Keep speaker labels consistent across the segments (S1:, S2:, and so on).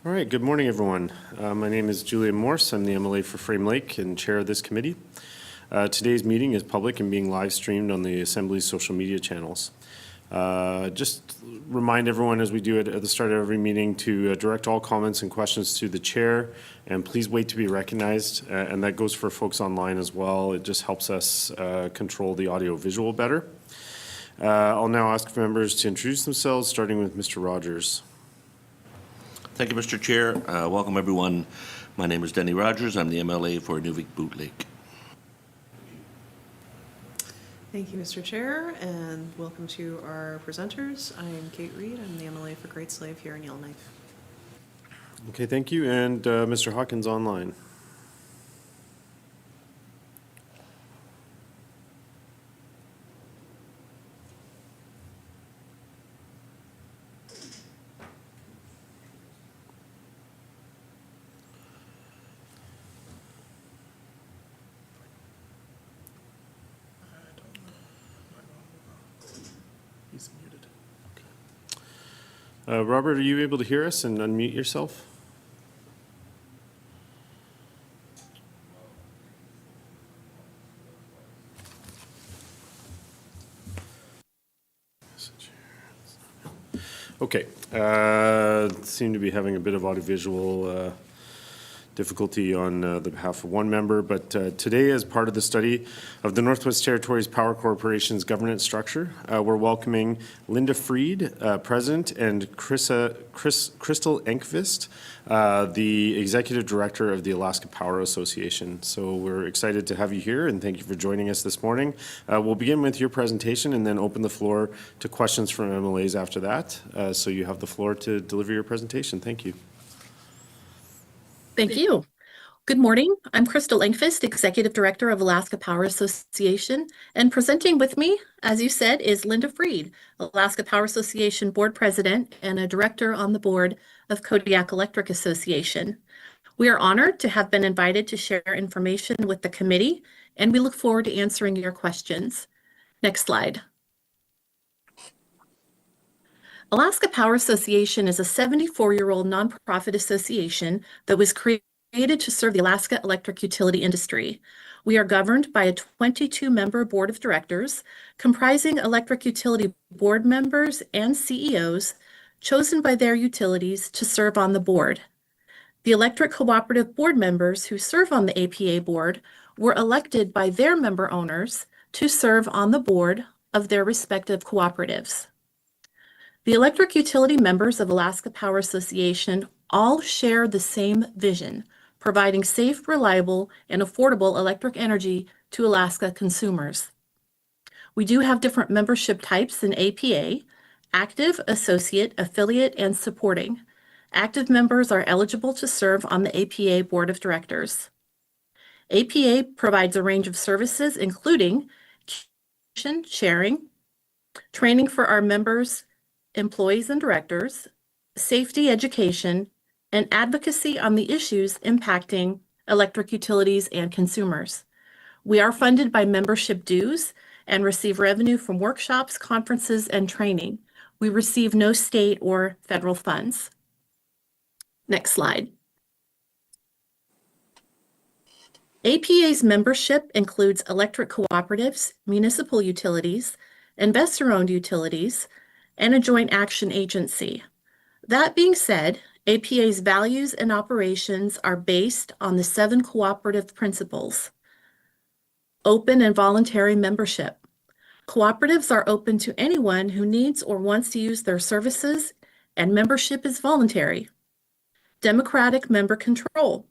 S1: All right, good morning, everyone. My name is Julian Morse. I'm the MLA for Frame Lake and chair of this committee. Today's meeting is public and being live streamed on the Assembly's social media channels. Just remind everyone, as we do it at the start of every meeting, to direct all comments and questions to the chair, and please wait to be recognized. And that goes for folks online as well. It just helps us control the audio-visual better. I'll now ask members to introduce themselves, starting with Mr. Rogers.
S2: Thank you, Mr. Chair. Welcome, everyone. My name is Denny Rogers. I'm the MLA for Nuvik-Boot Lake.
S3: Thank you, Mr. Chair, and welcome to our presenters. I am Kate Reed. I'm the MLA for Great Slave here in Yellowknife.
S1: Okay, thank you. And Mr. Hawkins online. He's muted. Okay. Robert, are you able to hear us and unmute yourself? Okay. Seem to be having a bit of audiovisual difficulty on the behalf of one member, but today, as part of the study of the Northwest Territories Power Corporation's governance structure, we're welcoming Linda Freed, President, and Crystal Enkvist, the Executive Director of the Alaska Power Association. So we're excited to have you here, and thank you for joining us this morning. We'll begin with your presentation and then open the floor to questions from MLAs after that. So you have the floor to deliver your presentation. Thank you.
S4: Thank you. Good morning. I'm Crystal Enkvist, Executive Director of Alaska Power Association, and presenting with me, as you said, is Linda Freed, Alaska Power Association Board President and a Director on the board of Kodiak Electric Association. We are honored to have been invited to share information with the committee, and we look forward to answering your questions. Next slide. Alaska Power Association is a 74-year-old nonprofit association that was created to serve the Alaska electric utility industry. We are governed by a 22-member board of directors comprising electric utility board members and CEOs chosen by their utilities to serve on the board. The electric cooperative board members who serve on the APA board were elected by their member owners to serve on the board of their respective cooperatives. The electric utility members of Alaska Power Association all share the same vision, providing safe, reliable, and affordable electric energy to Alaska consumers. We do have different membership types in APA: active, associate, affiliate, and supporting. Active members are eligible to serve on the APA Board of Directors. APA provides a range of services, including sharing, training for our members, employees and directors, safety education, and advocacy on the issues impacting electric utilities and consumers. We are funded by membership dues and receive revenue from workshops, conferences, and training. We receive no state or federal funds. Next slide. APA's membership includes electric cooperatives, municipal utilities, investor-owned utilities, and a joint action agency. That being said, APA's values and operations are based on the 7 cooperative principles. Open and voluntary membership. Cooperatives are open to anyone who needs or wants to use their services, and membership is voluntary. Democratic member control.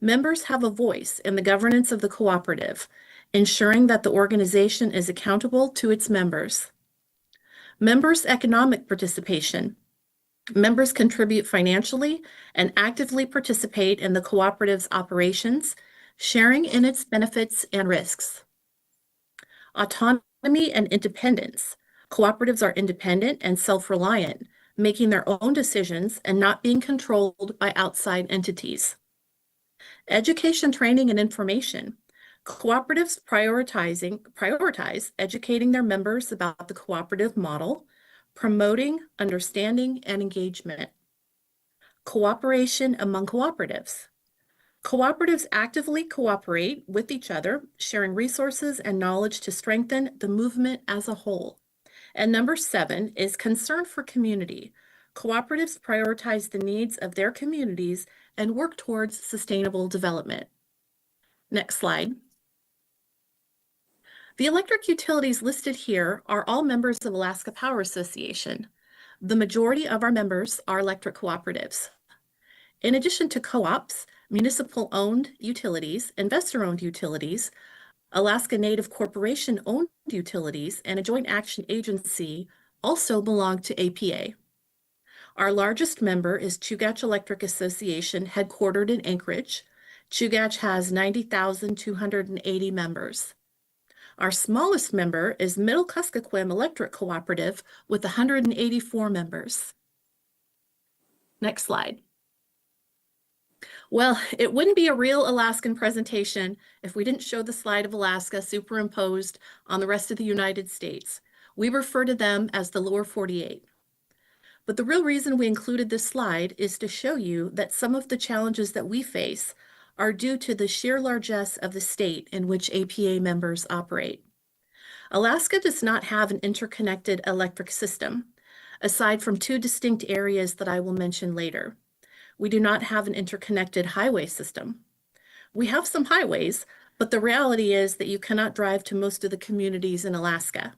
S4: Members have a voice in the governance of the cooperative, ensuring that the organization is accountable to its members. Members' economic participation. Members contribute financially and actively participate in the cooperative's operations, sharing in its benefits and risks. Autonomy and independence. Cooperatives are independent and self-reliant, making their own decisions and not being controlled by outside entities. Education, training, and information. Cooperatives prioritize educating their members about the cooperative model, promoting understanding and engagement. Cooperation among cooperatives. Cooperatives actively cooperate with each other, sharing resources and knowledge to strengthen the movement as a whole. And number 7 is concern for community. Cooperatives prioritize the needs of their communities and work towards sustainable development. Next slide. The electric utilities listed here are all members of Alaska Power Association. The majority of our members are electric cooperatives. In addition to co-ops, municipal-owned utilities, investor-owned utilities, Alaska Native Corporation-owned utilities, and a joint action agency also belong to APA. Our largest member is Chugach Electric Association, headquartered in Anchorage. Chugach has 90,280 members. Our smallest member is Middle Kuskokwim Electric Cooperative with 184 members. Next slide. Well, it wouldn't be a real Alaskan presentation if we didn't show the slide of Alaska superimposed on the rest of the United States. We refer to them as the lower 48. But the real reason we included this slide is to show you that some of the challenges that we face are due to the sheer largesse of the state in which APA members operate. Alaska does not have an interconnected electric system, aside from 2 distinct areas that I will mention later. We do not have an interconnected highway system. We have some highways, but the reality is that you cannot drive to most of the communities in Alaska.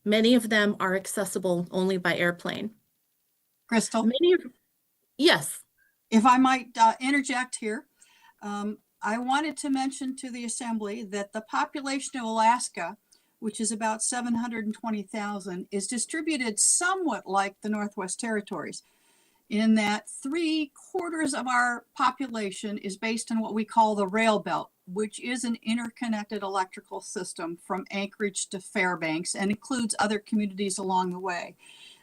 S4: Many of them are accessible only by airplane.
S5: Crystal,
S4: Yes.
S5: if I might interject here, I wanted to mention to the Assembly that the population of Alaska, which is about 720,000, is distributed somewhat like the Northwest Territories, in that 3/4 of our population is based on what we call the rail belt, which is an interconnected electrical system from Anchorage to Fairbanks and includes other communities along the way.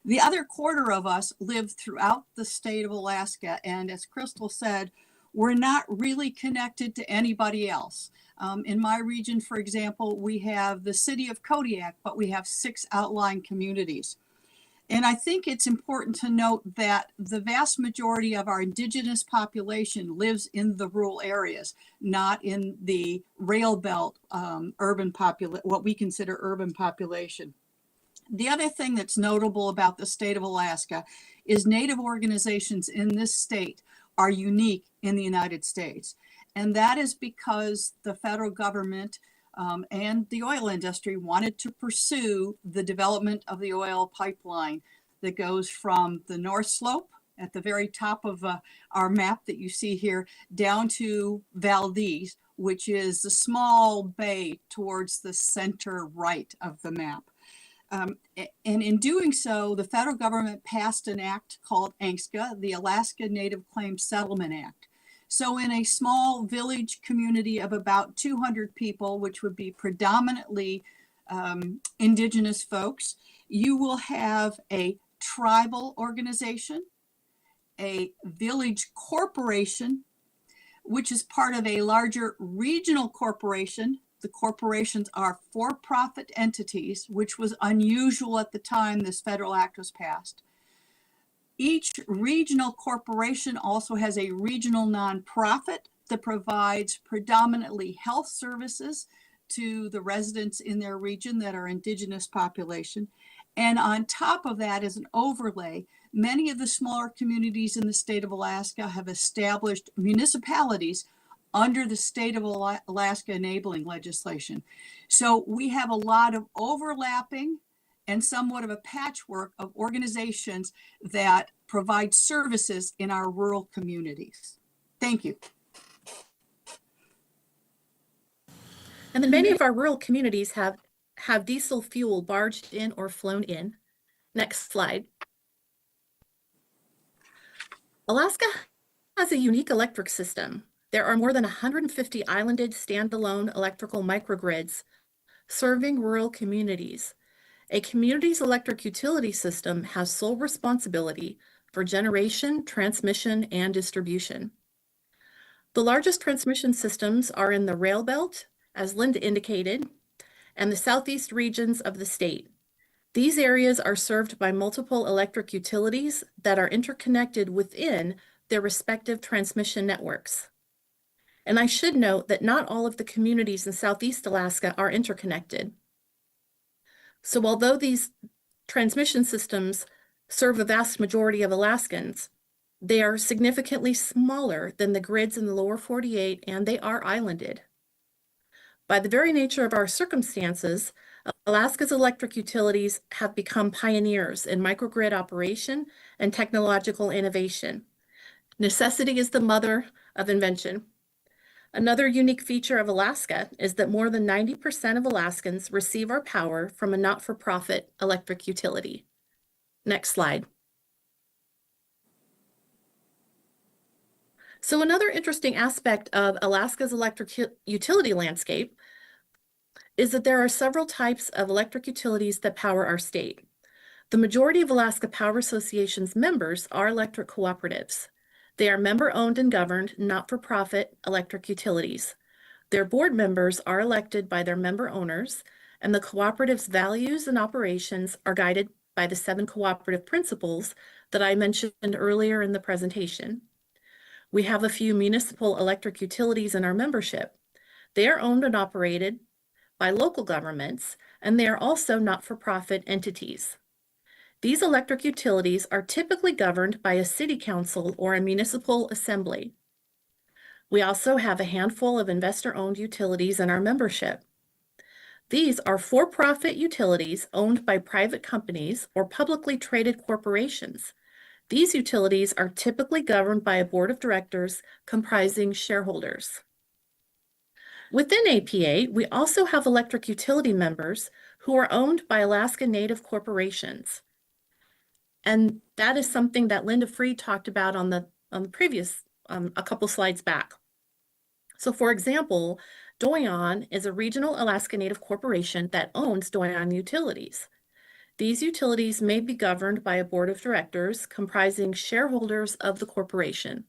S5: The other 1/4 of us live throughout the state of Alaska, and as Crystal said, we're not really connected to anybody else. In my region, for example, we have the city of Kodiak, but we have 6 outlying communities. And I think it's important to note that the vast majority of our indigenous population lives in the rural areas, not in the rail belt what we consider urban population. The other thing that's notable about the state of Alaska is Native organizations in this state are unique in the United States. And that is because the federal government and the oil industry wanted to pursue the development of the oil pipeline that goes from the North Slope at the very top of our map that you see here down to Valdez, which is the small bay towards the center right of the map. And in doing so, the federal government passed an act called ANCSA, the Alaska Native Claims Settlement Act. So in a small village community of about 200 people, which would be predominantly indigenous folks, you will have a tribal organization, a village corporation, which is part of a larger regional corporation. The corporations are for-profit entities, which was unusual at the time this federal act was passed. Each regional corporation also has a regional nonprofit that provides predominantly health services to the residents in their region that are indigenous population. And on top of that is an overlay. Many of the smaller communities in the state of Alaska have established municipalities under the state of Alaska enabling legislation. So we have a lot of overlapping and somewhat of a patchwork of organizations that provide services in our rural communities. Thank you.
S4: And then many of our rural communities have diesel fuel barged in or flown in. Next slide. Alaska has a unique electric system. There are more than 150 islanded standalone electrical microgrids serving rural communities. A community's electric utility system has sole responsibility for generation, transmission, and distribution. The largest transmission systems are in the rail belt, as Linda indicated, and the southeast regions of the state. These areas are served by multiple electric utilities that are interconnected within their respective transmission networks. And I should note that not all of the communities in Southeast Alaska are interconnected. So although these transmission systems serve the vast majority of Alaskans, they are significantly smaller than the grids in the lower 48, and they are islanded. By the very nature of our circumstances, Alaska's electric utilities have become pioneers in microgrid operation and technological innovation. Necessity is the mother of invention. Another unique feature of Alaska is that more than 90% of Alaskans receive our power from a not-for-profit electric utility. Next slide. So another interesting aspect of Alaska's electric utility landscape is that there are several types of electric utilities that power our state. The majority of Alaska Power Association's members are electric cooperatives. They are member-owned and governed, not-for-profit electric utilities. Their board members are elected by their member owners, and the cooperative's values and operations are guided by the 7 cooperative principles that I mentioned earlier in the presentation. We have a few municipal electric utilities in our membership. They are owned and operated by local governments, and they are also not-for-profit entities. These electric utilities are typically governed by a city council or a municipal assembly. We also have a handful of investor-owned utilities in our membership. These are for-profit utilities owned by private companies or publicly traded corporations. These utilities are typically governed by a board of directors comprising shareholders. Within APA, we also have electric utility members who are owned by Alaska Native corporations. And that is something that Linda Freed talked about on the previous, a couple slides back. So for example, Doyon is a regional Alaska Native corporation that owns Doyon Utilities. These utilities may be governed by a board of directors comprising shareholders of the corporation.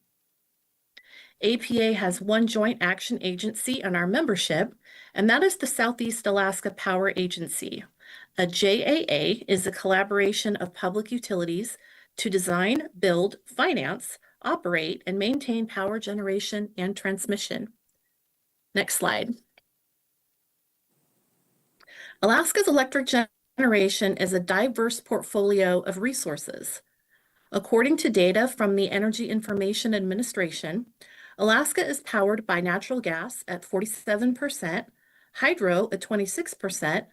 S4: APA has one joint action agency in our membership, and that is the Southeast Alaska Power Agency. A JAA is a collaboration of public utilities to design, build, finance, operate, and maintain power generation and transmission. Next slide. Alaska's electric generation is a diverse portfolio of resources. According to data from the Energy Information Administration, Alaska is powered by natural gas at 47%, hydro at 26%,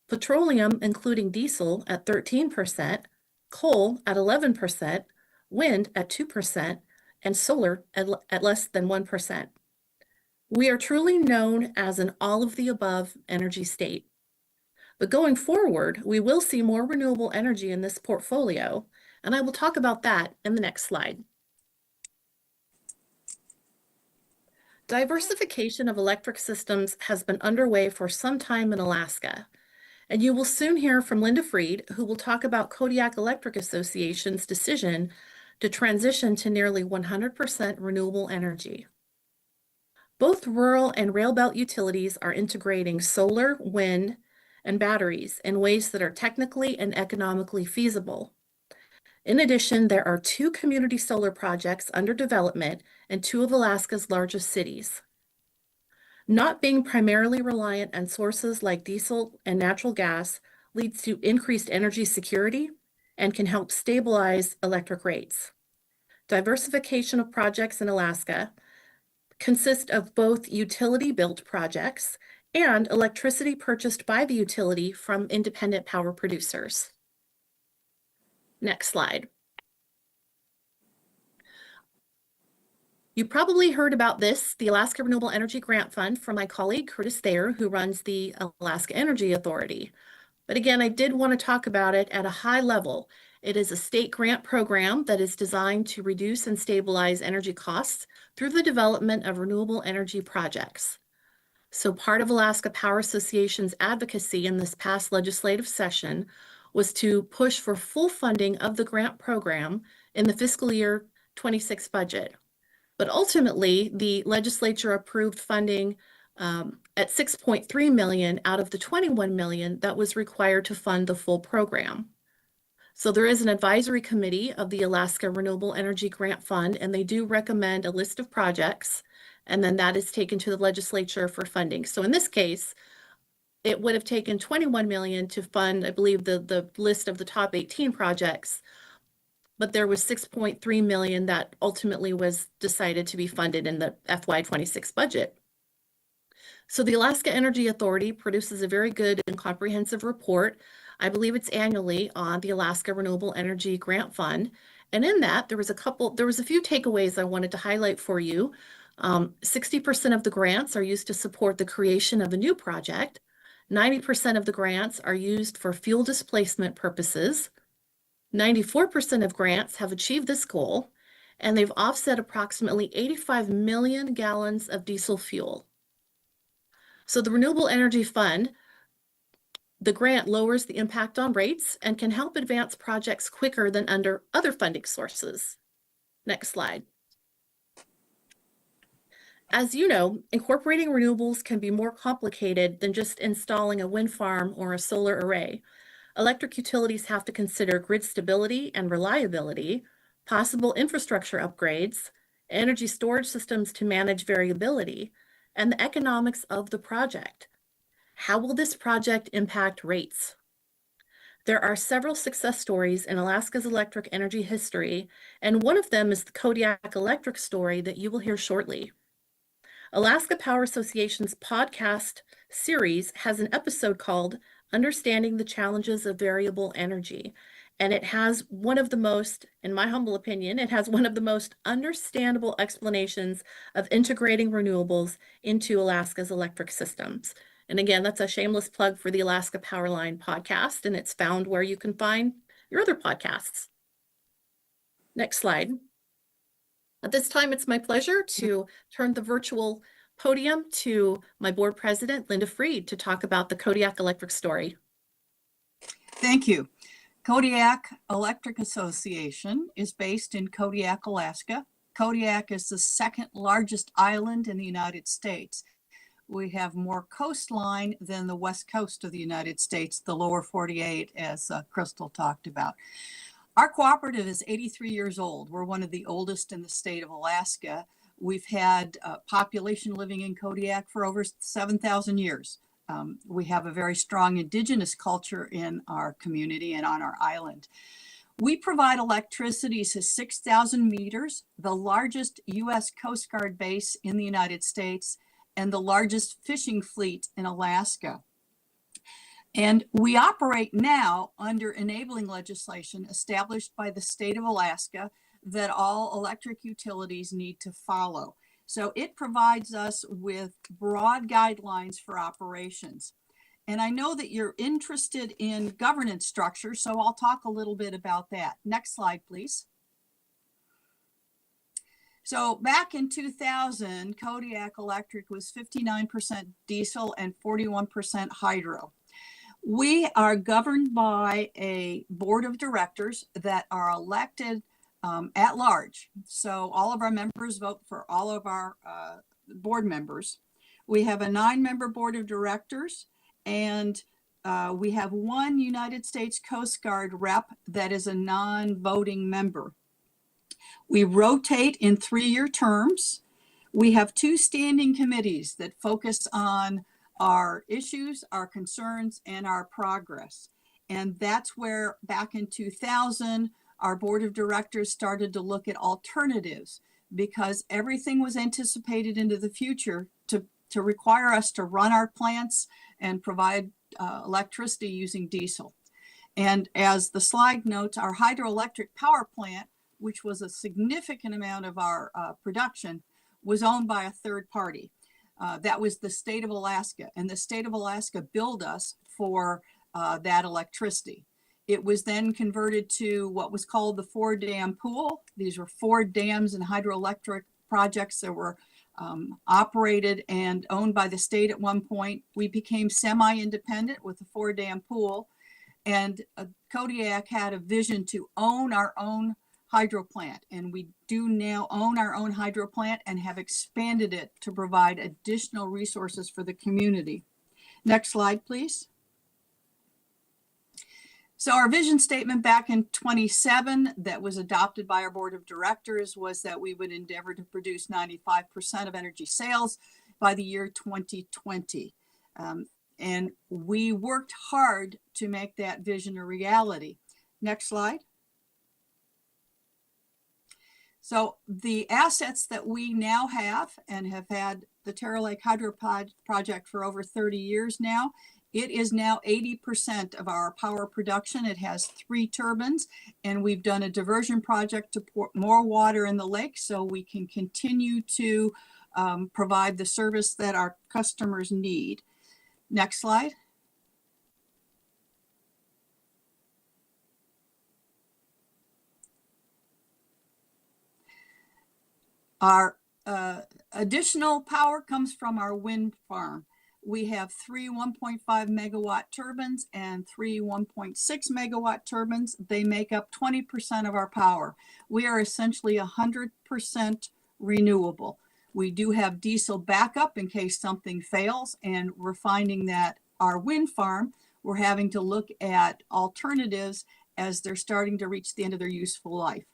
S4: petroleum, including diesel, at 13%, coal at 11%, wind at 2%, and solar at less than 1%. We are truly known as an all-of-the-above energy state. But going forward, we will see more renewable energy in this portfolio, and I will talk about that in the next slide. Diversification of electric systems has been underway for some time in Alaska, and you will soon hear from Linda Freed, who will talk about Kodiak Electric Association's decision to transition to nearly 100% renewable energy. Both rural and rail belt utilities are integrating solar, wind, and batteries in ways that are technically and economically feasible. In addition, there are 2 community solar projects under development in 2 of Alaska's largest cities. Not being primarily reliant on sources like diesel and natural gas leads to increased energy security and can help stabilize electric rates. Diversification of projects in Alaska consists of both utility-built projects and electricity purchased by the utility from independent power producers. Next slide. You probably heard about this, the Alaska Renewable Energy Grant Fund, from my colleague Curtis Thayer, who runs the Alaska Energy Authority. But again, I did want to talk about it at a high level. It is a state grant program that is designed to reduce and stabilize energy costs through the development of renewable energy projects. So part of Alaska Power Association's advocacy in this past legislative session was to push for full funding of the grant program in the fiscal year 26 budget. But ultimately, the legislature approved funding at $6.3 million out of the $21 million that was required to fund the full program. So there is an advisory committee of the Alaska Renewable Energy Grant Fund, and they do recommend a list of projects, and then that is taken to the legislature for funding. So in this case, it would have taken 21 million to fund, I believe, the list of the top 18 projects, but there was 6.3 million that ultimately was decided to be funded in the FY26 budget. So the Alaska Energy Authority produces a very good and comprehensive report. I believe it's annually on the Alaska Renewable Energy Grant Fund. And in that, there was a few takeaways I wanted to highlight for you. 60% of the grants are used to support the creation of a new project. 90% of the grants are used for fuel displacement purposes. 94% of grants have achieved this goal, and they've offset approximately 85 million gallons of diesel fuel. So the Renewable Energy Fund, the grant lowers the impact on rates and can help advance projects quicker than under other funding sources. Next slide. As you know, incorporating renewables can be more complicated than just installing a wind farm or a solar array. Electric utilities have to consider grid stability and reliability, possible infrastructure upgrades, energy storage systems to manage variability, and the economics of the project. How will this project impact rates? There are several success stories in Alaska's electric energy history, and one of them is the Kodiak Electric story that you will hear shortly. Alaska Power Association's podcast series has an episode called Understanding the Challenges of Variable Energy, and it has one of the most, in my humble opinion, it has one of the most understandable explanations of integrating renewables into Alaska's electric systems. And again, that's a shameless plug for the Alaska Powerline podcast, and it's found where you can find your other podcasts. Next slide. At this time, it's my pleasure to turn the virtual podium to my board president, Linda Freed, to talk about the Kodiak Electric story.
S5: Thank you. Kodiak Electric Association is based in Kodiak, Alaska. Kodiak is the second largest island in the United States. We have more coastline than the west coast of the United States, the lower 48, as Crystal talked about. Our cooperative is 83 years old. We're one of the oldest in the state of Alaska. We've had population living in Kodiak for over 7,000 years. We have a very strong indigenous culture in our community and on our island. We provide electricity to 6,000 meters, the largest U.S. Coast Guard base in the United States, and the largest fishing fleet in Alaska. And we operate now under enabling legislation established by the state of Alaska that all electric utilities need to follow. So it provides us with broad guidelines for operations. And I know that you're interested in governance structure, so I'll talk a little bit about that. Next slide, please. So back in 2000, Kodiak Electric was 59% diesel and 41% hydro. We are governed by a board of directors that are elected at large. So all of our members vote for all of our board members. We have a 9-member board of directors, and we have one United States Coast Guard rep that is a non-voting member. We rotate in 3-year terms. We have 2 standing committees that focus on our issues, our concerns, and our progress. And that's where back in 2000, our board of directors started to look at alternatives because everything was anticipated into the future to require us to run our plants and provide electricity using diesel. And as the slide notes, our hydroelectric power plant, which was a significant amount of our production, was owned by a third party. That was the state of Alaska, and the state of Alaska billed us for that electricity. It was then converted to what was called the 4-dam pool. These were 4 dams and hydroelectric projects that were operated and owned by the state at one point. We became semi-independent with the 4-dam pool, and Kodiak had a vision to own our own hydro plant, and we do now own our own hydro plant and have expanded it to provide additional resources for the community. Next slide, please. So our vision statement back in 27 that was adopted by our board of directors was that we would endeavor to produce 95% of energy sales by the year 2020. And we worked hard to make that vision a reality. Next slide. So the assets that we now have and have had the Terra Lake Hydro Project for over 30 years now, it is now 80% of our power production. It has 3 turbines, and we've done a diversion project to pour more water in the lake so we can continue to provide the service that our customers need. Next slide. Our additional power comes from our wind farm. We have 3 1.5 megawatt turbines and 3 1.6 megawatt turbines. They make up 20% of our power. We are essentially 100% renewable. We do have diesel backup in case something fails, and we're finding that our wind farm, we're having to look at alternatives as they're starting to reach the end of their useful life.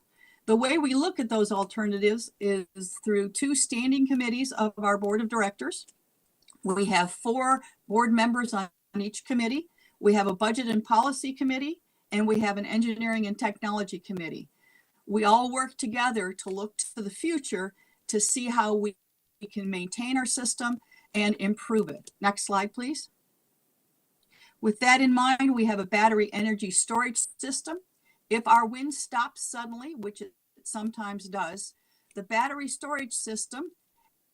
S5: The way we look at those alternatives is through 2 standing committees of our board of directors. We have 4 board members on each committee. We have a budget and policy committee, and we have an engineering and technology committee. We all work together to look to the future to see how we can maintain our system and improve it. Next slide, please. With that in mind, we have a battery energy storage system. If our wind stops suddenly, which it sometimes does, the battery storage system,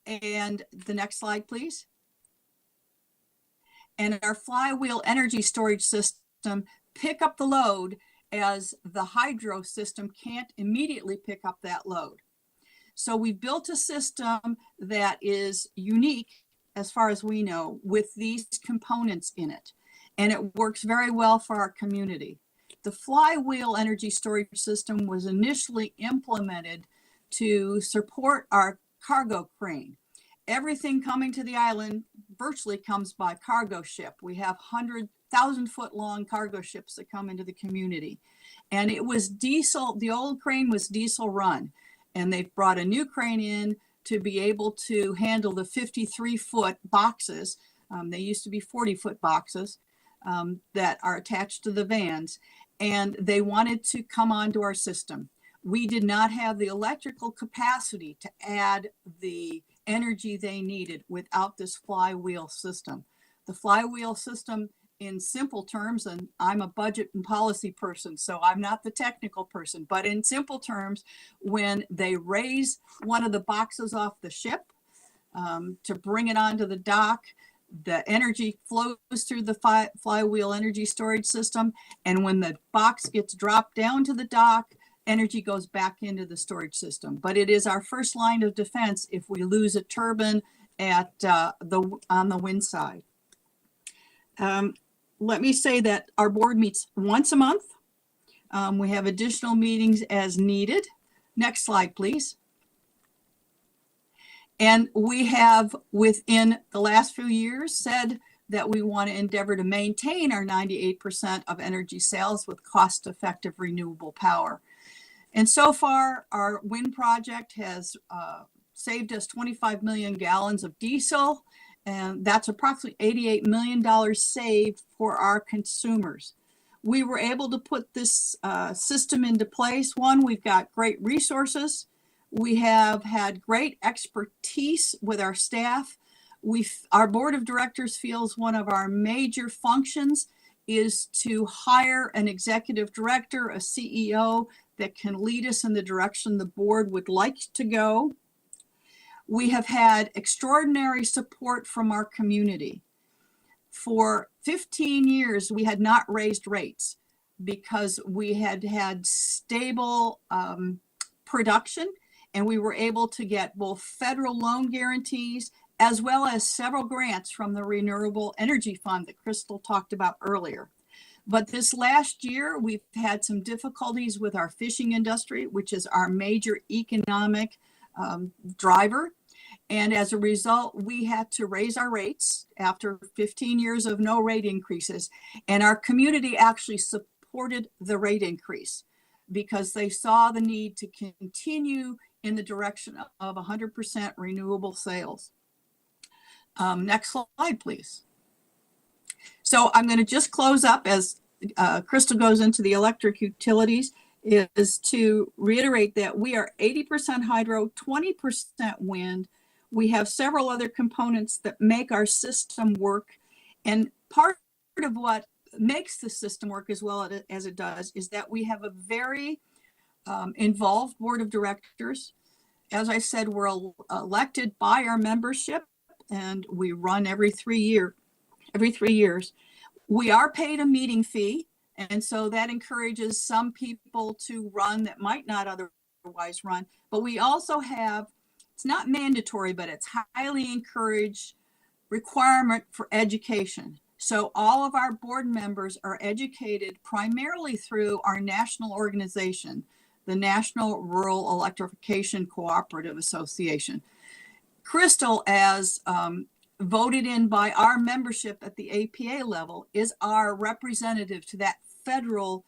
S5: and the next slide, please, and our flywheel energy storage system pick up the load as the hydro system can't immediately pick up that load. So we built a system that is unique, as far as we know, with these components in it, and it works very well for our community. The flywheel energy storage system was initially implemented to support our cargo crane. Everything coming to the island virtually comes by cargo ship. We have 100,000-foot long cargo ships that come into the community. And it was diesel, the old crane was diesel run. And they've brought a new crane in to be able to handle the 53-foot boxes. They used to be 40-foot boxes that are attached to the vans. And they wanted to come onto our system. We did not have the electrical capacity to add the energy they needed without this flywheel system. The flywheel system, in simple terms, and I'm a budget and policy person, so I'm not the technical person, but in simple terms, when they raise one of the boxes off the ship to bring it onto the dock, the energy flows through the flywheel energy storage system, and when the box gets dropped down to the dock, energy goes back into the storage system. But it is our first line of defense if we lose a turbine at on the wind side. Let me say that our board meets once a month. We have additional meetings as needed. Next slide, please. And we have, within the last few years, said that we want to endeavor to maintain our 98% of energy sales with cost-effective renewable power. And so far, our wind project has saved us 25 million gallons of diesel, and that's approximately $88 million saved for our consumers. We were able to put this system into place. One, we've got great resources. We have had great expertise with our staff. Our board of directors feels one of our major functions is to hire an executive director, a CEO that can lead us in the direction the board would like to go. We have had extraordinary support from our community. For 15 years, we had not raised rates because we had had stable production, and we were able to get both federal loan guarantees as well as several grants from the Renewable Energy Fund that Crystal talked about earlier. But this last year, we've had some difficulties with our fishing industry, which is our major economic driver. And as a result, we had to raise our rates after 15 years of no rate increases. And our community actually supported supported the rate increase because they saw the need to continue in the direction of 100% renewable sales. Next slide, please. So I'm going to just close up as Crystal goes into the electric utilities, is to reiterate that we are 80% hydro, 20% wind. We have several other components that make our system work. And part of what makes the system work as well as it does is that we have a very involved board of directors. As I said, we're elected by our membership and we run every 3 years. We are paid a meeting fee. And so that encourages some people to run that might not otherwise run. But we also have, it's not mandatory, but it's highly encouraged requirement for education. So all of our board members are educated primarily through our national organization, the National Rural Electrification Cooperative Association. Crystal, as voted in by our membership at the APA level, is our representative to that federal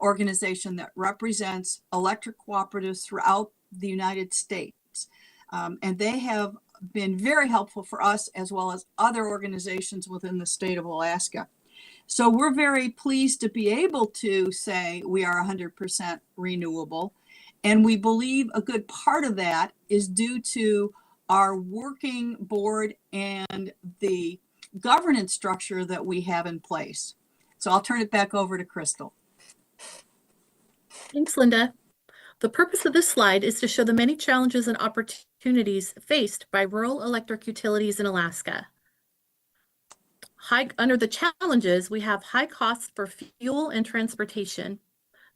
S5: organization that represents electric cooperatives throughout the United States. And they have been very helpful for us as well as other organizations within the state of Alaska. So we're very pleased to be able to say we are 100% renewable. And we believe a good part of that is due to our working board and the governance structure that we have in place. So I'll turn it back over to Crystal.
S4: Thanks, Linda. The purpose of this slide is to show the many challenges and opportunities faced by rural electric utilities in Alaska. Under the challenges, we have high costs for fuel and transportation.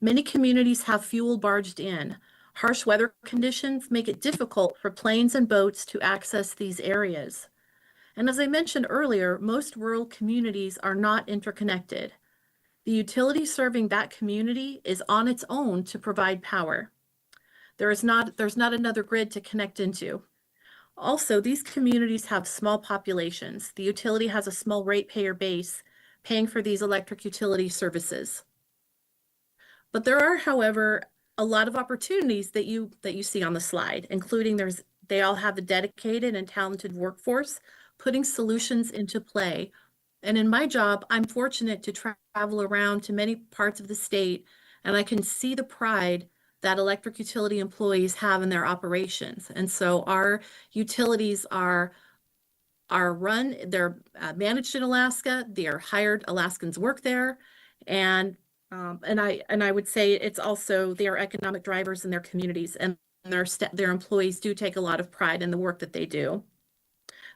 S4: Many communities have fuel barged in. Harsh weather conditions make it difficult for planes and boats to access these areas. And as I mentioned earlier, most rural communities are not interconnected. The utility serving that community is on its own to provide power. There's not another grid to connect into. Also, these communities have small populations. The utility has a small ratepayer base paying for these electric utility services. But there are, however, a lot of opportunities that you see on the slide, including they all have a dedicated and talented workforce putting solutions into play. And in my job, I'm fortunate to travel around to many parts of the state, and I can see the pride that electric utility employees have in their operations. And so our utilities are run, they're managed in Alaska, they're hired Alaskans work there, and I would say it's also they are economic drivers in their communities, and their employees do take a lot of pride in the work that they do.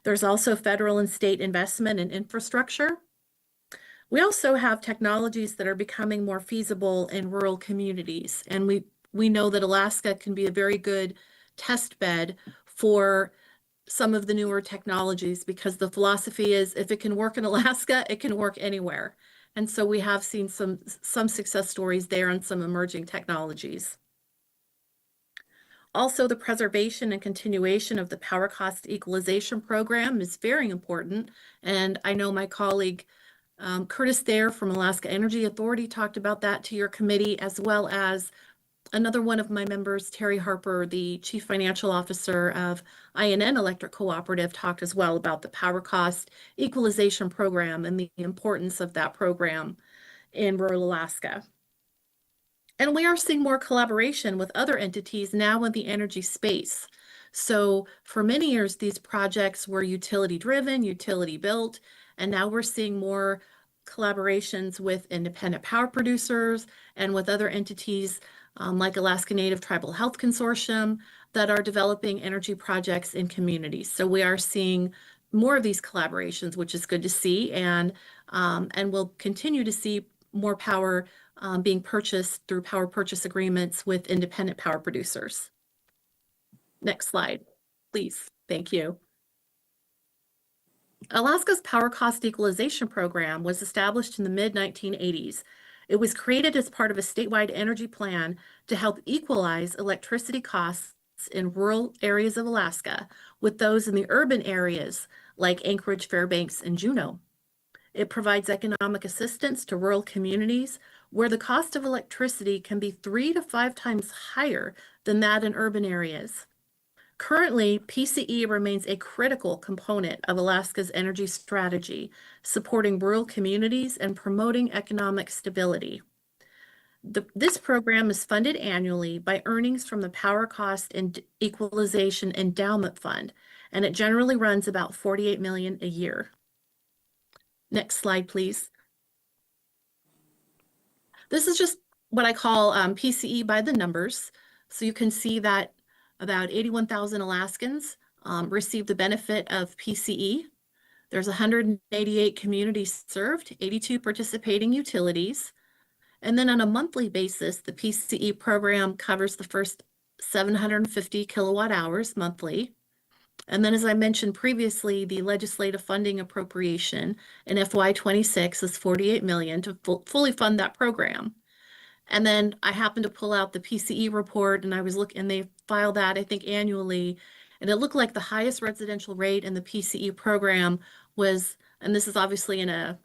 S4: There's also federal and state investment in infrastructure. We also have technologies that are becoming more feasible in rural communities, and we know that Alaska can be a very good test bed for some of the newer technologies, because the philosophy is if it can work in Alaska, it can work anywhere. And so we have seen some success stories there on some emerging technologies. Also, the preservation and continuation of the power cost equalization program is very important. And I know my colleague Curtis Thayer from Alaska Energy Authority talked about that to your committee, as well as another one of my members, Terry Harper, the Chief Financial Officer of INN Electric Cooperative, talked as well about the power cost equalization program and the importance of that program in rural Alaska. And we are seeing more collaboration with other entities now in the energy space. So for many years, these projects were utility driven, utility built, and now we're seeing more collaborations with independent power producers and with other entities like Alaska Native Tribal Health Consortium that are developing energy projects in communities. So we are seeing more of these collaborations, which is good to see, and we'll continue to see more power being purchased through power purchase agreements with independent power producers. Next slide, please. Thank you. Alaska's Power Cost Equalization Program was established in the mid-1980s. It was created as part of a statewide energy plan to help equalize electricity costs in rural areas of Alaska with those in the urban areas like Anchorage, Fairbanks, and Juneau. It provides economic assistance to rural communities where the cost of electricity can be 3 to 5 times higher than that in urban areas. Currently, PCE remains a critical component of Alaska's energy strategy, supporting rural communities and promoting economic stability. This program is funded annually by earnings from the Power Cost and Equalization Endowment Fund, and it generally runs about $48 million a year. Next slide, please. This is just what I call PCE by the numbers. So you can see that about 81,000 Alaskans receive the benefit of PCE. There's 188 communities served, 82 participating utilities. And then on a monthly basis, the PCE program covers the first 750 kilowatt hours monthly. And then, as I mentioned previously, the legislative funding appropriation in FY26 is $48 million to fully fund that program. And then I happened to pull out the PCE report, and I was looking, and they file that, I think, annually. And it looked like the highest residential rate in the PCE program was, and this is obviously in a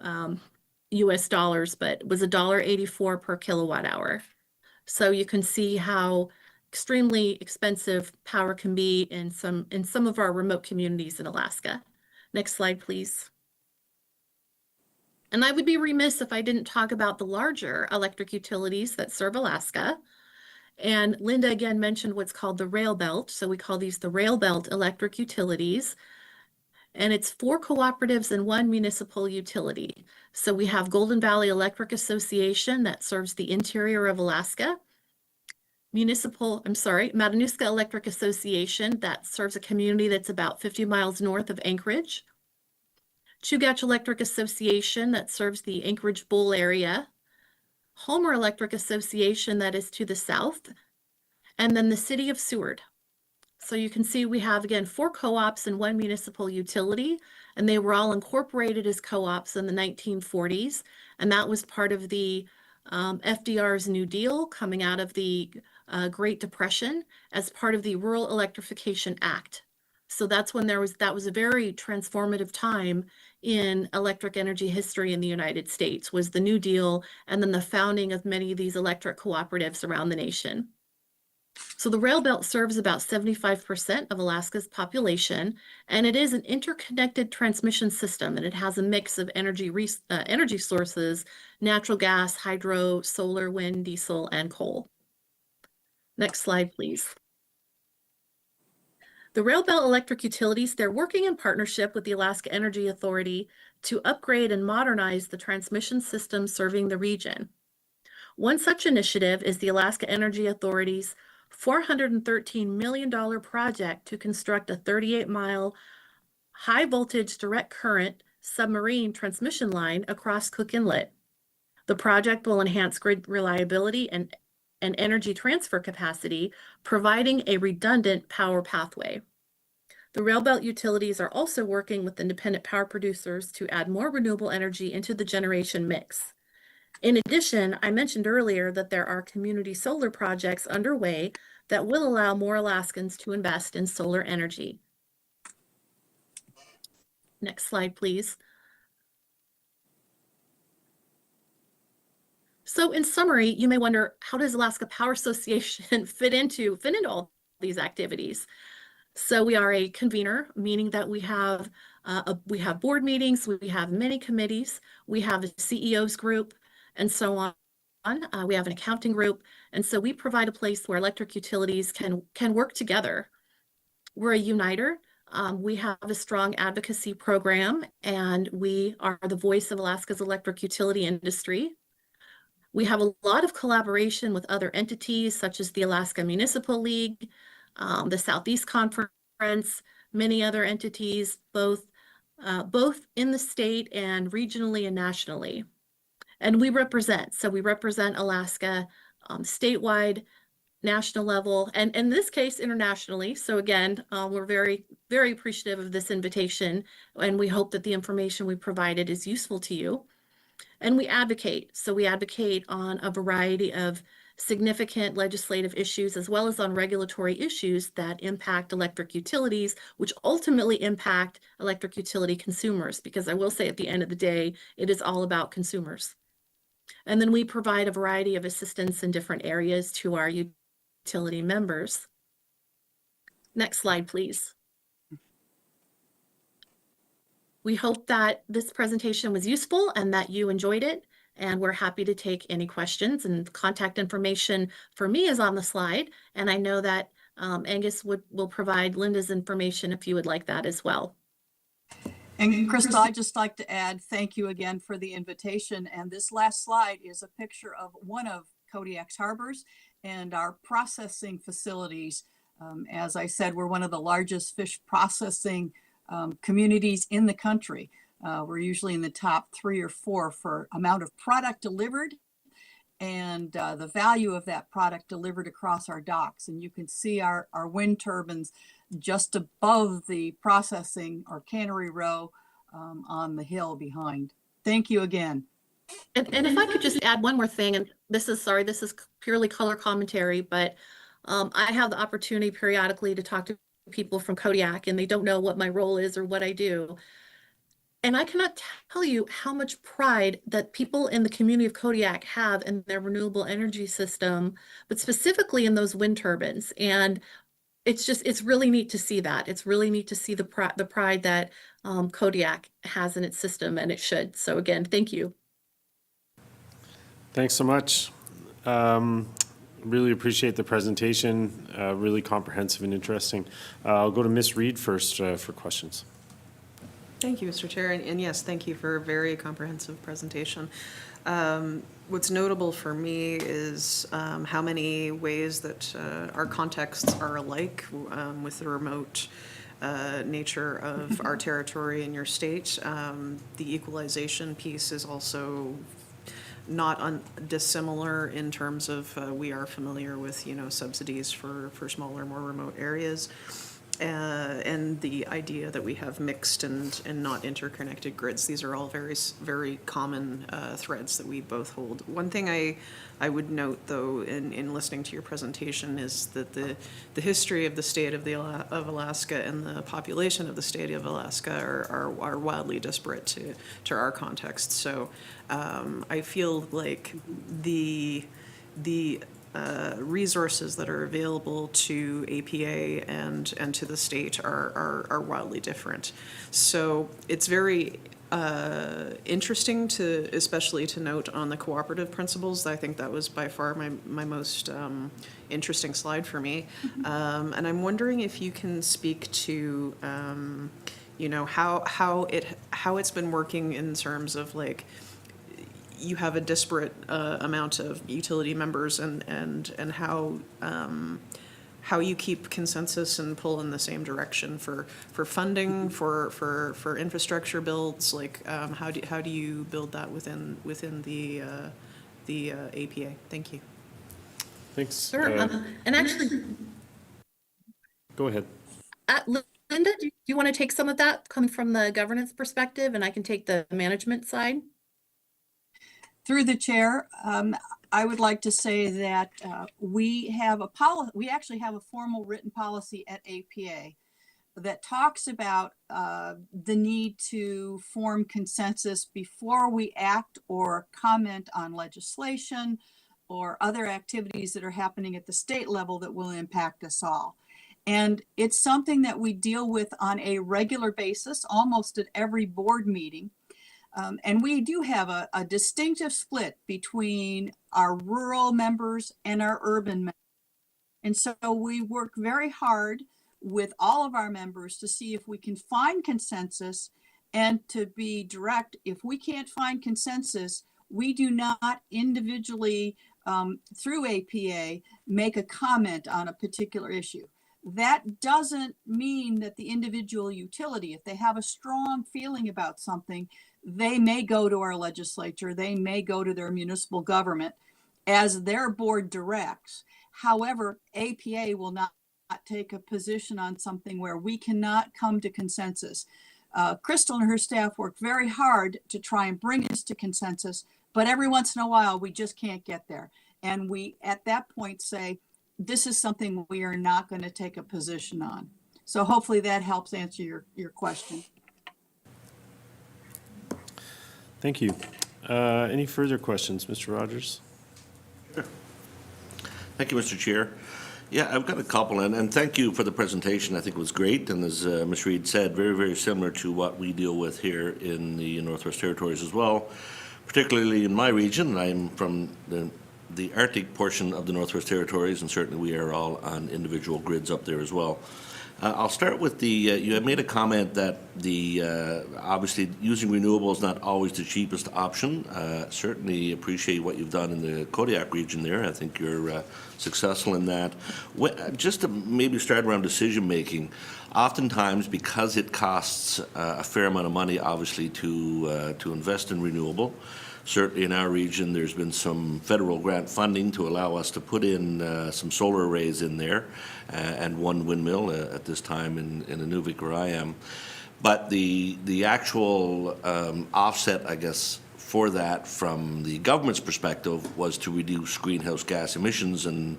S4: US dollars, but was $1.84 per kilowatt hour. So you can see how extremely expensive power can be in some of our remote communities in Alaska. Next slide, please. And I would be remiss if I didn't talk about the larger electric utilities that serve Alaska. And Linda again mentioned what's called the rail belt. So we call these the rail belt electric utilities. And it's 4 cooperatives and 1 municipal utility. So we have Golden Valley Electric Association that serves the interior of Alaska. Matanuska Electric Association that serves a community that's about 50 miles north of Anchorage. Chugach Electric Association that serves the Anchorage Bull area. Homer Electric Association that is to the south. And then the City of Seward. So you can see we have, again, 4 co-ops and 1 municipal utility, and they were all incorporated as co-ops in the 1940s. And that was part of the FDR's New Deal coming out of the Great Depression as part of the Rural Electrification Act. So that's when that was a very transformative time in electric energy history in the United States, was the New Deal and then the founding of many of these electric cooperatives around the nation. So the rail belt serves about 75% of Alaska's population, and it is an interconnected transmission system, and it has a mix of energy sources, natural gas, hydro, solar, wind, diesel, and coal. Next slide, please. The rail belt electric utilities, they're working in partnership with the Alaska Energy Authority to upgrade and modernize the transmission system serving the region. One such initiative is the Alaska Energy Authority's $413 million project to construct a 38-mile high voltage direct current submarine transmission line across Cook Inlet. The project will enhance grid reliability and energy transfer capacity, providing a redundant power pathway. The rail belt utilities are also working with independent power producers to add more renewable energy into the generation mix. In addition, I mentioned earlier that there are community solar projects underway that will allow more Alaskans to invest in solar energy. Next slide, please. So in summary, you may wonder, how does Alaska Power Association fit into all these activities? So we are a convener, meaning that we have board meetings, we have many committees, we have a CEO's group, and so on. We have an accounting group, and so we provide a place where electric utilities can work together. We're a uniter. We have a strong advocacy program, and we are the voice of Alaska's electric utility industry. We have a lot of collaboration with other entities such as the Alaska Municipal League, the Southeast Conference, many other entities, both in the state and regionally and nationally. And we represent Alaska statewide, national level, and in this case, internationally. So again, we're very, very appreciative of this invitation, and we hope that the information we provided is useful to you. And we advocate. So we advocate on a variety of significant legislative issues, as well as on regulatory issues that impact electric utilities, which ultimately impact electric utility consumers, because I will say at the end of the day, it is all about consumers. And then we provide a variety of assistance in different areas to our utility members. Next slide, please. We hope that this presentation was useful and that you enjoyed it, and we're happy to take any questions, and contact information for me is on the slide, and I know that Angus will provide Linda's information if you would like that as well.
S5: And Crystal, I'd just like to add, thank you again for the invitation. And this last slide is a picture of one of Kodiak's harbors and our processing facilities. As I said, we're one of the largest fish processing communities in the country. We're usually in the top 3 or 4 for amount of product delivered and the value of that product delivered across our docks. And you can see our wind turbines just above the processing or cannery row on the hill behind. Thank you again.
S4: And if I could just add one more thing, and this is purely color commentary, but I have the opportunity periodically to talk to people from Kodiak, and they don't know what my role is or what I do. And I cannot tell you how much pride that people in the community of Kodiak have in their renewable energy system, but specifically in those wind turbines. And it's really neat to see that. It's really neat to see the pride that Kodiak has in its system, and it should. So again, thank you.
S1: Thanks so much. Really appreciate the presentation, really comprehensive and interesting. I'll go to Ms. Reed first for questions.
S3: Thank you, Mr. Chair, and yes, thank you for a very comprehensive presentation. What's notable for me is how many ways that our contexts are alike with the remote nature of our territory and your state. The equalization piece is also not dissimilar in terms of we are familiar with, subsidies for smaller, more remote areas. And the idea that we have mixed and not interconnected grids. These are all very, very common threads that we both hold. One thing I would note, though, in listening to your presentation is that the history of the state of Alaska and the population of the state of Alaska are wildly disparate to our context. So I feel like the resources that are available to APA and to the state are wildly different. So it's very interesting especially to note on the cooperative principles. I think that was by far my most interesting slide for me. And I'm wondering if you can speak to how it's been working in terms of like, you have a disparate amount of utility members and how you keep consensus and pull in the same direction for funding, for infrastructure builds. Like how do you build that within the APA? Tthank you.
S1: Thanks.
S4: Sure. And actually,
S1: Go ahead.
S4: Linda, do you want to take some of that coming from the governance perspective, and I can take the management side?
S5: Through the chair, I would like to say that we actually have a formal written policy at APA that talks about the need to form consensus before we act or comment on legislation or other activities that are happening at the state level that will impact us all. And it's something that we deal with on a regular basis, almost at every board meeting. And we do have a distinctive split between our rural members and our urban members. And so we work very hard with all of our members to see if we can find consensus, and to be direct, if we can't find consensus, we do not individually through APA make a comment on a particular issue. That doesn't mean that the individual utility, if they have a strong feeling about something, they may go to our legislature, they may go to their municipal government as their board directs. However, APA will not take a position on something where we cannot come to consensus. Crystal and her staff work very hard to try and bring us to consensus, but every once in a while we just can't get there. And we, at that point, say, this is something we are not going to take a position on. So hopefully that helps answer your question.
S1: Thank you. Any further questions, Mr. Rogers?
S2: Thank you, Mr. Chair. Yeah, I've got a couple, and thank you for the presentation. I think it was great, and as Ms. Reed said, very, very similar to what we deal with here in the Northwest Territories as well, particularly in my region. I'm from the Arctic portion of the Northwest Territories, and certainly we are all on individual grids up there as well. I'll start with the, you had made a comment that obviously using renewables is not always the cheapest option. Certainly appreciate what you've done in the Kodiak region there. I think you're successful in that. Just to maybe start around decision making, oftentimes because it costs a fair amount of money obviously to invest in renewable, certainly in our region, there's been some federal grant funding to allow us to put in some solar arrays in there and one windmill at this time in Inuvik where I am. But the actual offset, I guess, for that from the government's perspective was to reduce greenhouse gas emissions and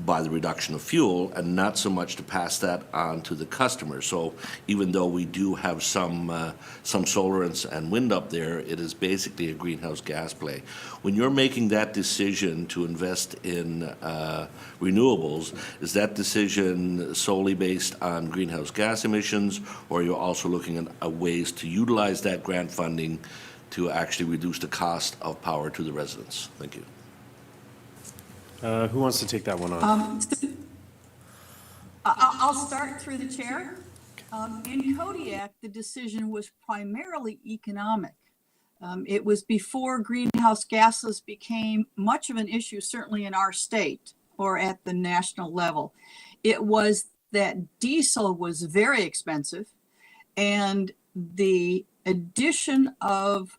S2: by the reduction of fuel, and not so much to pass that on to the customer. So even though we do have some solar and wind up there, it is basically a greenhouse gas play. When you're making that decision to invest in renewables, is that decision solely based on greenhouse gas emissions, or are you also looking at ways to utilize that grant funding to actually reduce the cost of power to the residents? Thank you.
S1: Who wants to take that one on?
S5: I'll start through the chair. In Kodiak, the decision was primarily economic. It was before greenhouse gases became much of an issue, certainly in our state or at the national level. It was that diesel was very expensive, and the addition of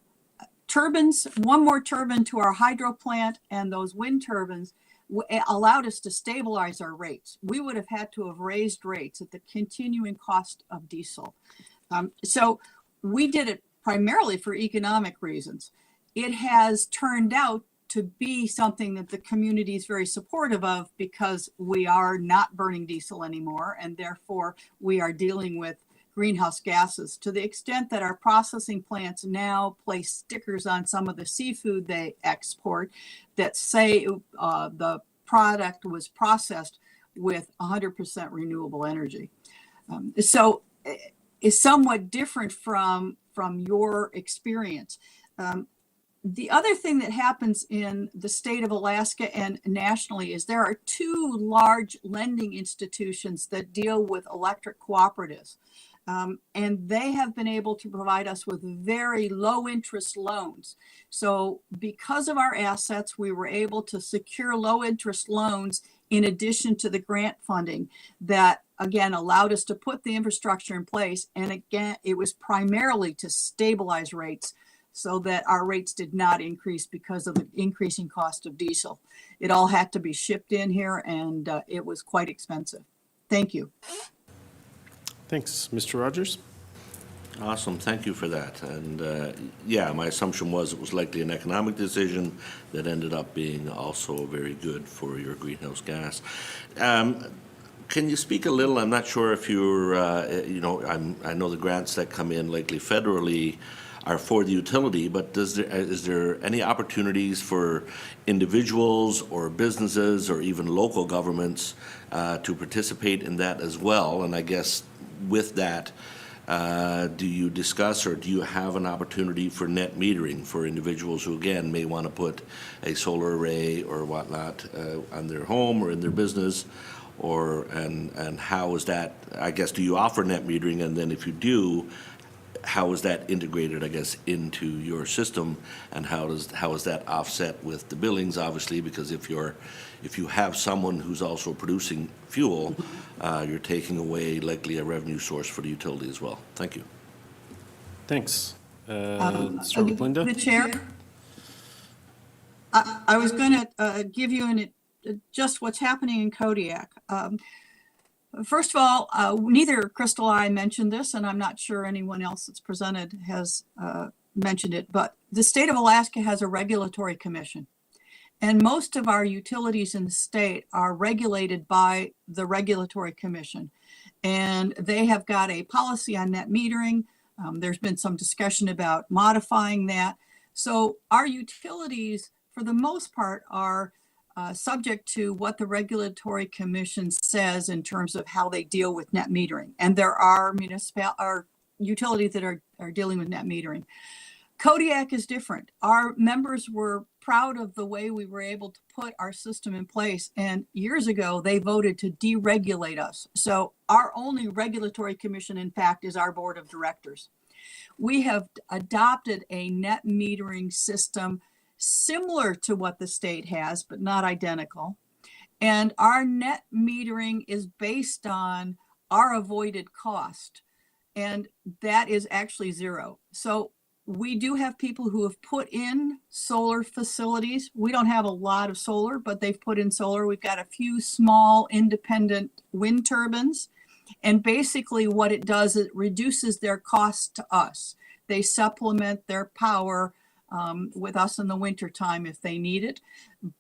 S5: turbines, one more turbine to our hydro plant and those wind turbines allowed us to stabilize our rates. We would have had to have raised rates at the continuing cost of diesel. So we did it primarily for economic reasons. It has turned out to be something that the community is very supportive of because we are not burning diesel anymore, and therefore we are dealing with greenhouse gases to the extent that our processing plants now place stickers on some of the seafood they export that say the product was processed with 100% renewable energy. So it's somewhat different from your experience. The other thing that happens in the state of Alaska and nationally is there are two large lending institutions that deal with electric cooperatives. And they have been able to provide us with very low interest loans. So because of our assets, we were able to secure low interest loans in addition to the grant funding that, again, allowed us to put the infrastructure in place. And again, it was primarily to stabilize rates so that our rates did not increase because of the increasing cost of diesel. It all had to be shipped in here, and it was quite expensive. Thank you.
S1: Thanks. Mr. Rogers?
S2: Awesome, thank you for that. And yeah, my assumption was it was likely an economic decision that ended up being also very good for your greenhouse gas. Can you speak a little, I'm not sure if you're, I know the grants that come in likely federally are for the utility, but is there any opportunities for individuals or businesses or even local governments to participate in that as well? And I guess with that, do you discuss or do you have an opportunity for net metering for individuals who, again, may want to put a solar array or whatnot on their home or in their business? And how is that, I guess, do you offer net metering? And then if you do, how is that integrated, I guess, into your system? And how is that offset with the billings, obviously, because if you have someone who's also producing fuel, you're taking away likely a revenue source for the utility as well. Thank you.
S1: Thanks. Start with Linda.
S5: The chair. I was going to give you just what's happening in Kodiak. First of all, neither Crystal or I mentioned this, and I'm not sure anyone else that's presented has mentioned it, but the state of Alaska has a regulatory commission. And most of our utilities in the state are regulated by the regulatory commission. And they have got a policy on net metering. There's been some discussion about modifying that. So our utilities, for the most part, are subject to what the Regulatory Commission says in terms of how they deal with net metering. And there are utilities that are dealing with net metering. Kodiak is different. Our members were proud of the way we were able to put our system in place. And years ago, they voted to deregulate us. So our only regulatory commission, in fact, is our board of directors. We have adopted a net metering system similar to what the state has, but not identical. And our net metering is based on our avoided cost. And that is actually zero. So we do have people who have put in solar facilities. We don't have a lot of solar, but they've put in solar. We've got a few small independent wind turbines. And basically what it does, it reduces their cost to us. They supplement their power with us in the wintertime if they need it,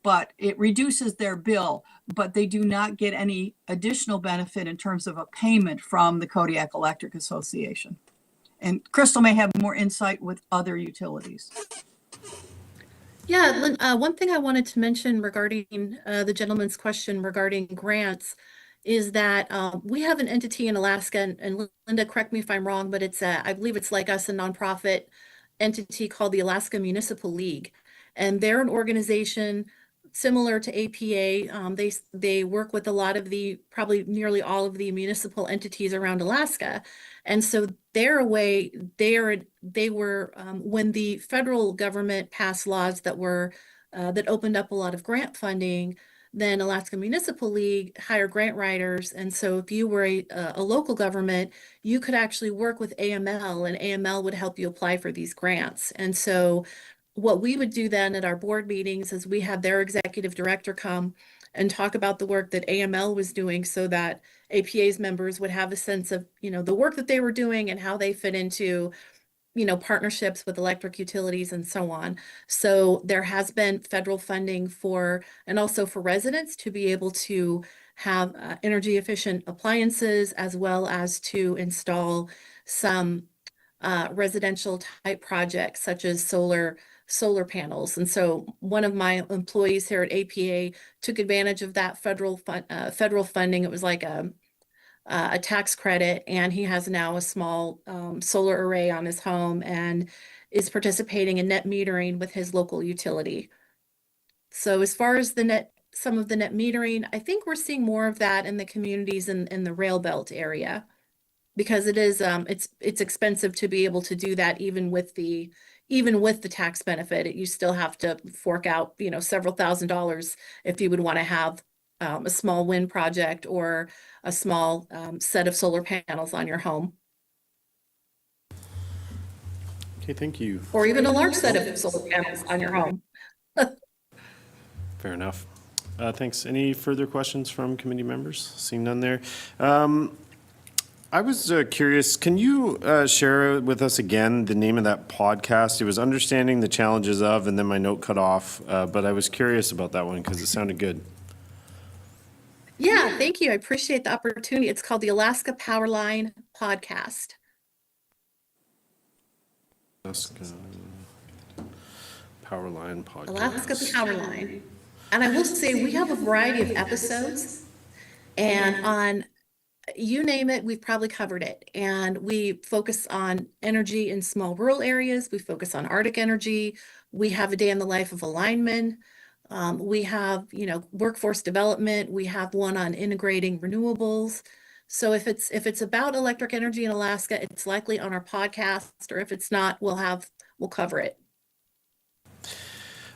S5: but it reduces their bill, but they do not get any additional benefit in terms of a payment from the Kodiak Electric Association. And Crystal may have more insight with other utilities.
S4: Yeah, Lynn, one thing I wanted to mention regarding the gentleman's question regarding grants is that we have an entity in Alaska, and Linda, correct me if I'm wrong, but it's I believe it's like us, a nonprofit entity called the Alaska Municipal League. And they're an organization similar to APA. They work with a lot of probably nearly all of the municipal entities around Alaska. And so they're a way, they were when the federal government passed laws that were that opened up a lot of grant funding, then Alaska Municipal League hired grant writers. And so if you were a local government, you could actually work with AML, and AML would help you apply for these grants. And so what we would do then at our board meetings is we had their executive director come and talk about the work that AML was doing so that APA's members would have a sense of, the work that they were doing and how they fit into partnerships with electric utilities and so on. So there has been federal funding for, and also for residents to be able to have energy efficient appliances, as well as to install some residential type projects such as solar panels. And so one of my employees here at APA took advantage of that federal funding. It was like a tax credit, and he has now a small solar array on his home and is participating in net metering with his local utility. So as far as some of the net metering, I think we're seeing more of that in the communities in the rail belt area, because it is it's expensive to be able to do that even with the tax benefit. You still have to fork out several $1,000s if you would want to have a small wind project or a small set of solar panels on your home.
S1: Okay, thank you.
S4: Or even a large set of solar panels on your home.
S1: Fair enough. Thanks. Any further questions from committee members? Seeing none there. I was curious, can you share with us again the name of that podcast? It was Understanding the Challenges of, and then my note cut off, but I was curious about that one because it sounded good.
S4: Yeah, thank you. I appreciate the opportunity. It's called the Alaska Powerline Podcast.
S1: Alaska Powerline Podcast.
S4: Alaska Powerline. And I will say we have a variety of episodes, and on you name it, we've probably covered it. And we focus on energy in small rural areas. We focus on Arctic energy. We have a day in the life of a lineman. We have, workforce development. We have one on integrating renewables. So if it's about electric energy in Alaska, it's likely on our podcast, or if it's not, we'll cover it.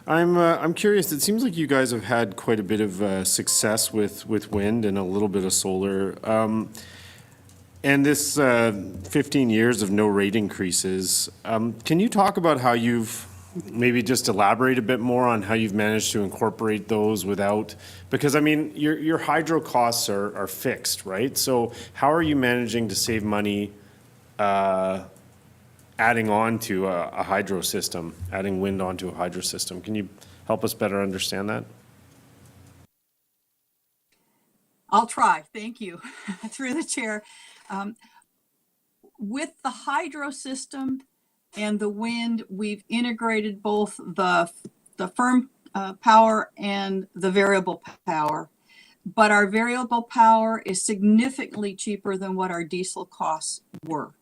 S1: I'm curious. It seems like you guys have had quite a bit of success with wind and a little bit of solar. And this 15 years of no rate increases. Can you talk about how you've maybe just elaborate a bit more on how you've managed to incorporate those without, because I mean, your hydro costs are fixed, right? So how are you managing to save money adding on to a hydro system, adding wind onto a hydro system? Can you help us better understand that?
S5: I'll try. Thank you. Through the chair. With the hydro system, and the wind, we've integrated both the firm power and the variable power. But our variable power is significantly cheaper than what our diesel costs were.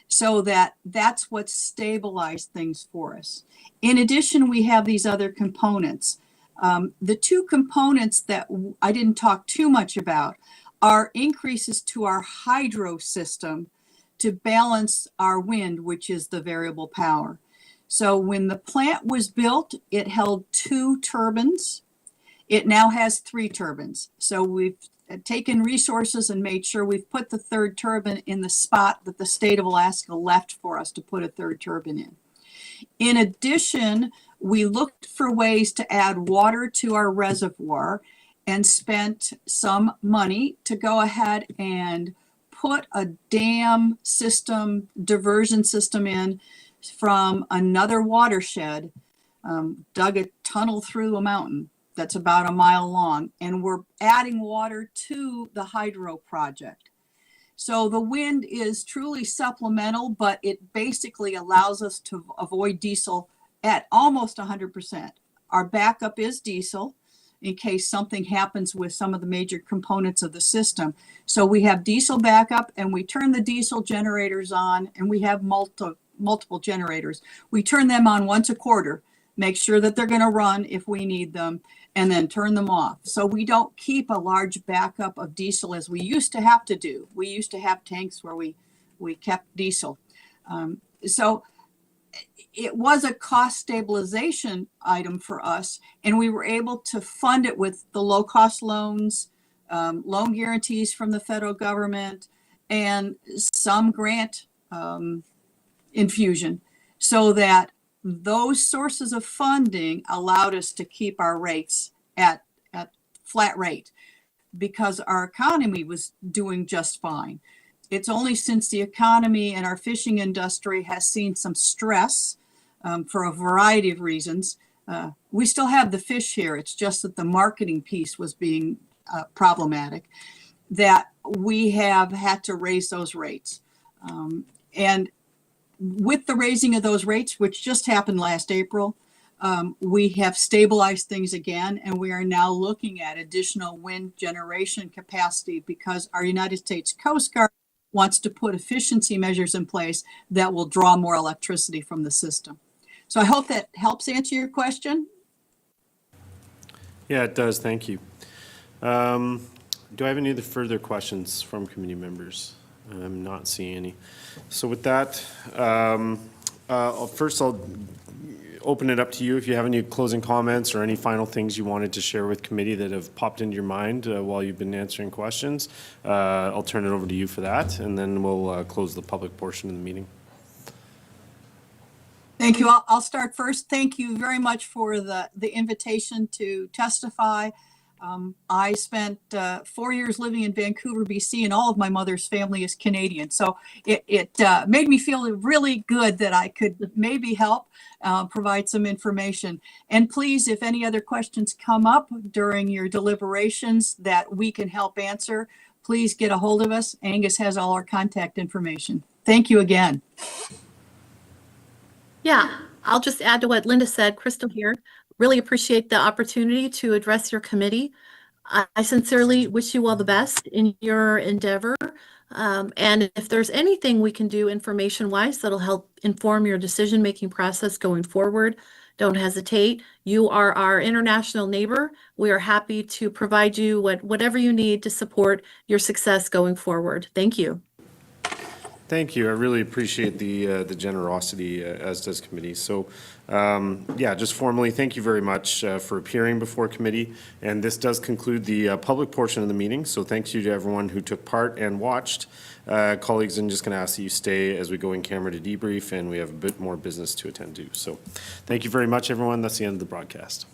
S5: So that's what stabilized things for us. In addition, we have these other components. The two components that I didn't talk too much about are increases to our hydro system to balance our wind, which is the variable power. So when the plant was built, it held 2 turbines. It now has 3 turbines. So we've taken resources and made sure we've put the 3rd turbine in the spot that the state of Alaska left for us to put a 3rd turbine in. In addition, we looked for ways to add water to our reservoir and spent some money to go ahead and put a dam system, diversion system in from another watershed, dug a tunnel through a mountain that's about a mile long, and we're adding water to the hydro project. So the wind is truly supplemental, but it basically allows us to avoid diesel at almost 100%. Our backup is diesel in case something happens with some of the major components of the system. So we have diesel backup, and we turn the diesel generators on, and we have multiple generators. We turn them on once a quarter, make sure that they're going to run if we need them, and then turn them off. So we don't keep a large backup of diesel as we used to have to do. We used to have tanks where we kept diesel. So it was a cost stabilization item for us, and we were able to fund it with the low-cost loans, loan guarantees from the federal government, and some grant infusion, so that those sources of funding allowed us to keep our rates at flat rate because our economy was doing just fine. It's only since the economy and our fishing industry has seen some stress for a variety of reasons. We still have the fish here. It's just that the marketing piece was being problematic, that we have had to raise those rates. And with the raising of those rates, which just happened last April, we have stabilized things again, and we are now looking at additional wind generation capacity because our United States Coast Guard wants to put efficiency measures in place that will draw more electricity from the system. So I hope that helps answer your question.
S1: Yeah, it does. Thank you. Do I have any further questions from committee members? I'm not seeing any. So with that, first I'll open it up to you if you have any closing comments or any final things you wanted to share with committee that have popped into your mind while you've been answering questions. I'll turn it over to you for that, and then we'll close the public portion of the meeting.
S5: Thank you. I'll start first. Thank you very much for the invitation to testify. I spent 4 years living in Vancouver, BC, and all of my mother's family is Canadian. So it made me feel really good that I could maybe help provide some information. And please, if any other questions come up during your deliberations that we can help answer, please get a hold of us. Angus has all our contact information. Thank you again.
S4: Yeah, I'll just add to what Linda said. Crystal here. Really appreciate the opportunity to address your committee. I sincerely wish you all the best in your endeavor. And if there's anything we can do information-wise that'll help inform your decision-making process going forward, don't hesitate. You are our international neighbor. We are happy to provide you whatever you need to support your success going forward. Thank you.
S1: Thank you. I really appreciate the generosity, as does committee. So, yeah, just formally, thank you very much for appearing before committee. And this does conclude the public portion of the meeting. So thanks you to everyone who took part and watched. Colleagues, I'm just going to ask that you stay as we go in camera to debrief, and we have a bit more business to attend to. So thank you very much, everyone. That's the end of the broadcast.